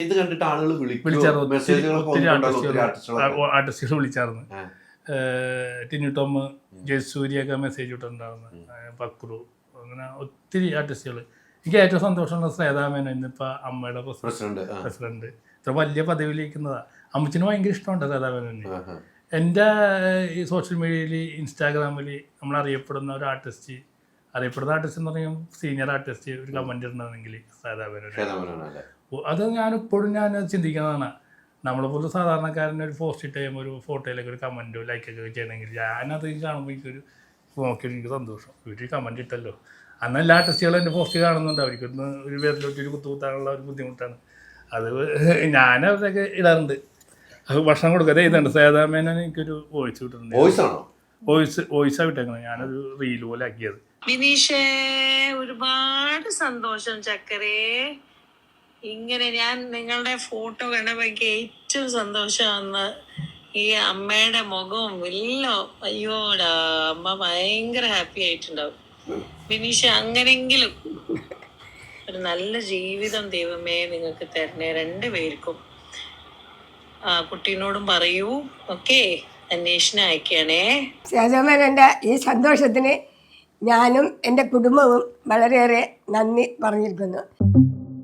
ഇത് കണ്ടിട്ട് ആളുകൾ ആർട്ടിസ്റ്റുകൾ വിളിച്ചായിരുന്നു. ടിനി ടോം, ജയസൂര്യൊക്കെ മെസ്സേജ് ഇട്ടുണ്ടായിരുന്നു, പക്രു, അങ്ങനെ ഒത്തിരി ആർട്ടിസ്റ്റുകൾ. എനിക്ക് ഏറ്റവും സന്തോഷമുള്ള ശ്വേതാമേനോൻ, ഇന്നിപ്പോൾ അമ്മയുടെ പ്രസിഡന്റ്, ഇത്ര വലിയ പദവിയിലിരിക്കുന്നതാണ്. അമ്മച്ചിന് ഭയങ്കര ഇഷ്ടമുണ്ട് ശ്വേതാമേനോന്. എൻ്റെ ഈ സോഷ്യൽ മീഡിയയിൽ, ഇൻസ്റ്റാഗ്രാമിൽ നമ്മളറിയപ്പെടുന്ന ഒരു ആർട്ടിസ്റ്റ് എന്ന് പറഞ്ഞാൽ സീനിയർ ആർട്ടിസ്റ്റ് ഒരു കമൻറ്റ് ഇടണമെങ്കിൽ ശ്വേതാമേനോൻ. അത് ഞാനിപ്പോഴും ചിന്തിക്കുന്നതാണ്. നമ്മളെപ്പോലെ സാധാരണക്കാരൻ്റെ ഒരു പോസ്റ്റ് ഇട്ട് കഴിയുമ്പോൾ ഒരു ഫോട്ടോയിലൊക്കെ ഒരു കമൻറ്റോ ലൈക്കൊക്കെ ചെയ്യണമെങ്കിൽ ഞാനത് കാണുമ്പോൾ എനിക്കൊരു നോക്കിയിട്ട് എനിക്ക് സന്തോഷം. ഒരു കമൻറ്റ് ഇട്ടല്ലോ. അന്ന് എല്ലാ ആർട്ടിസ്റ്റുകളും എൻ്റെ പോസ്റ്റ് കാണുന്നുണ്ട്. അവർക്കൊന്ന് ഒരു പേരിലോട്ട് ഒരു കുത്തുകുത്താനുള്ള ഒരു ബുദ്ധിമുട്ടാണ്. അത് ഞാനതൊക്കെ ഇടാറുണ്ട്. അത് ഭക്ഷണം കൊടുക്കാതെ ഇതുണ്ട്. ശ്വേതാമേനോന് എനിക്കൊരു വോയിസ് കിട്ടുന്നുണ്ട്. വോയിസാണ് വിട്ടേക്കുന്നത്. ഞാനൊരു റീൽ പോലെ ആക്കിയത്. ബിനീഷേ, ഒരുപാട് സന്തോഷം ചക്കരേ. ഇങ്ങനെ ഞാൻ നിങ്ങളുടെ ഫോട്ടോ കണ്ടപ്പോൾ എനിക്ക് ഏറ്റവും സന്തോഷമാണ്. ഈ അമ്മയുടെ മുഖവും എല്ലാം, അയ്യോടാ, അമ്മ ഭയങ്കര ഹാപ്പി ആയിട്ടുണ്ടാവും. ബിനീഷ, അങ്ങനെങ്കിലും ഒരു നല്ല ജീവിതം ദൈവമേ നിങ്ങൾക്ക് തരണേ രണ്ടുപേർക്കും. കുട്ടീനോടും പറയൂ, ഓക്കെ, അന്വേഷണം അയക്കണേ. ശ്വേതാമേനോൻ്റെ ഈ സന്തോഷത്തിന് ഞാനും എൻ്റെ കുടുംബവും വളരെയേറെ നന്ദി പറഞ്ഞിരിക്കുന്നു.